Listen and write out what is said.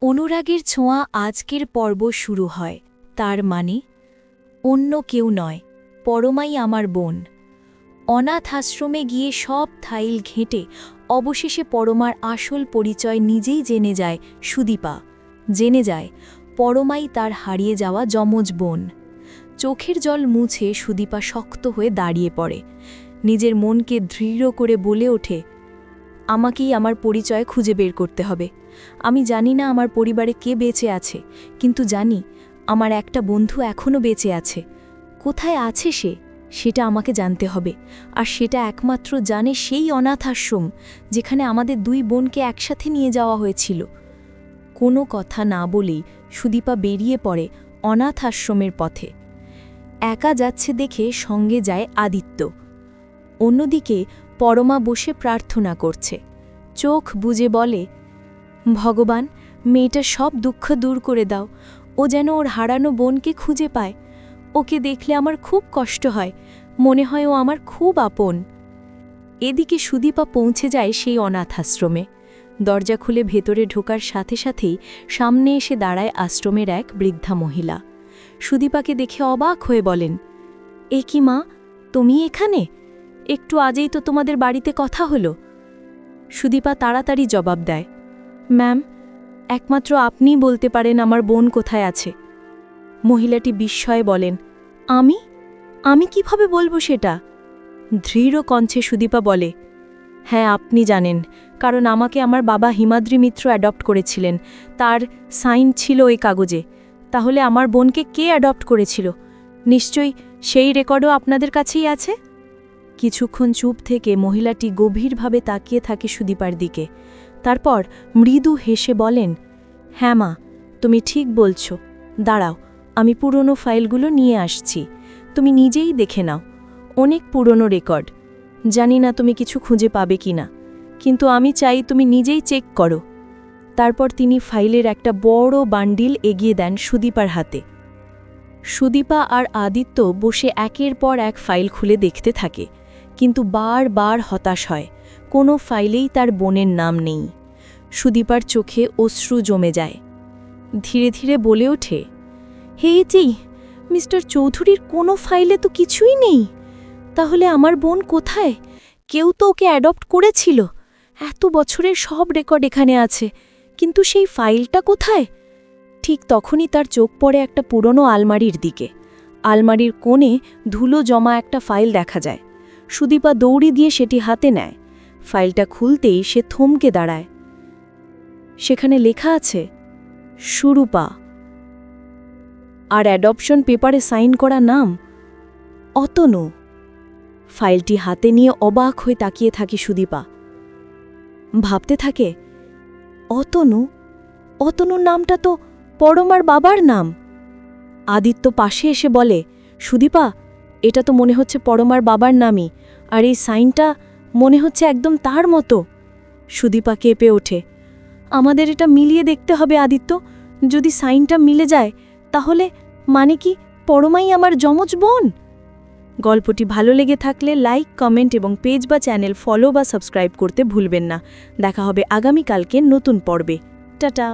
অনুরাগের ছোঁয়া আজকের পর্ব শুরু হয়। তার মানে অন্য কেউ নয়, পরমাই আমার বোন। অনাথ আশ্রমে গিয়ে সব ফাইল ঘেঁটে অবশেষে পরমার আসল পরিচয় নিজেই জেনে যায় সুদীপা। জেনে যায় পরমাই তার হারিয়ে যাওয়া যমজ বোন। চোখের জল মুছে সুদীপা শক্ত হয়ে দাঁড়িয়ে পড়ে, নিজের মনকে দৃঢ় করে বলে ওঠে, আমাকেই আমার পরিচয় খুঁজে বের করতে হবে। আমি জানি না আমার পরিবারে কে বেঁচে আছে, কিন্তু জানি আমার একটা বন্ধু এখনও বেঁচে আছে। কোথায় আছে সে, সেটা আমাকে জানতে হবে। আর সেটা একমাত্র জানে সেই অনাথ আশ্রম যেখানে আমাদের দুই বোনকে একসাথে নিয়ে যাওয়া হয়েছিল। কোনো কথা না বলেই সুদীপা বেরিয়ে পড়ে অনাথ আশ্রমের পথে। একা যাচ্ছে দেখে সঙ্গে যায় আদিত্য। অন্যদিকে পরমা বসে প্রার্থনা করছে, চোখ বুজে বলে, ভগবান, মেয়েটার সব দুঃখ দূর করে দাও। ও যেন ওর হারানো বোনকে খুঁজে পায়। ওকে দেখলে আমার খুব কষ্ট হয়, মনে হয় ও আমার খুব আপন। এদিকে সুদীপা পৌঁছে যায় সেই অনাথ আশ্রমে। দরজা খুলে ভেতরে ঢোকার সাথে সাথেই সামনে এসে দাঁড়ায় আশ্রমের এক বৃদ্ধা মহিলা। সুদীপাকে দেখে অবাক হয়ে বলেন, এ কি মা, তুমি এখানে? একটু আগেই তো তোমাদের বাড়িতে কথা হলো। সুদীপা তাড়াতাড়ি জবাব দেয়, ম্যাম, একমাত্র আপনিই বলতে পারেন আমার বোন কোথায় আছে। মহিলাটি বিস্ময়ে বলেন, আমি আমি কিভাবে বলবো সেটা? দৃঢ় কণ্ঠে সুদীপা বলে, হ্যাঁ আপনি জানেন, কারণ আমাকে আমার বাবা হিমাদ্রি মিত্র অ্যাডপ্ট করেছিলেন, তার সাইন ছিল ওই কাগজে। তাহলে আমার বোনকে কে অ্যাডপ্ট করেছিল? নিশ্চয়ই সেই রেকর্ডও আপনাদের কাছেই আছে। কিছুক্ষণ চুপ থেকে মহিলাটি গভীরভাবে তাকিয়ে থাকে সুদীপার দিকে। তারপর মৃদু হেসে বলেন, হ্যাঁ মা, তুমি ঠিক বলছো। দাঁড়াও, আমি পুরনো ফাইলগুলো নিয়ে আসছি, তুমি নিজেই দেখে নাও। অনেক পুরনো রেকর্ড, জানি না তুমি কিছু খুঁজে পাবে কি না, কিন্তু আমি চাই তুমি নিজেই চেক করো। তারপর তিনি ফাইলের একটা বড় বান্ডিল এগিয়ে দেন সুদীপার হাতে। সুদীপা আর আদিত্য বসে একের পর এক ফাইল খুলে দেখতে থাকে, কিন্তু বারবার হতাশ হয়। কোনো ফাইলেই তার বোনের নাম নেই। সুদীপার চোখে অশ্রু জমে যায়। ধীরে ধীরে বলে ওঠে, হে জি, মিস্টার চৌধুরীর কোনো ফাইলে তো কিছুই নেই। তাহলে আমার বোন কোথায়? কেউ তো ওকে অ্যাডপ্ট করেছিল। এত বছরের সব রেকর্ড এখানে আছে, কিন্তু সেই ফাইলটা কোথায়? ঠিক তখনই তার চোখ পড়ে একটা পুরনো আলমারির দিকে। আলমারির কোণে ধুলো জমা একটা ফাইল দেখা যায়। সুদীপা দৌড়ি দিয়ে সেটি হাতে নেয়। ফাইলটা খুলতেই সে থমকে দাঁড়ায়। সেখানে লেখা আছে, সুরূপা। আর অ্যাডপশন পেপারে সাইন করা নাম অতনু। ফাইলটি হাতে নিয়ে অবাক হয়ে তাকিয়ে থাকে সুদীপা। ভাবতে থাকে, অতনু, অতনুর নামটা তো পরমার বাবার নাম। আদিত্য পাশে এসে বলে, সুদীপা, এটা তো মনে হচ্ছে পরমার বাবার নামই, আর এই সাইনটা মনে হচ্ছে একদম তার মতো। সুদীপা কেঁপে ওঠে, আমাদের এটা মিলিয়ে দেখতে হবে আদিত্য। যদি সাইনটা মিলে যায় তাহলে মানে কি পরমাই আমার যমজ বোন? গল্পটি ভালো লেগে থাকলে লাইক, কমেন্ট এবং পেজ বা চ্যানেল ফলো বা সাবস্ক্রাইব করতে ভুলবেন না। দেখা হবে আগামীকালকে নতুন পর্বে। টাটা।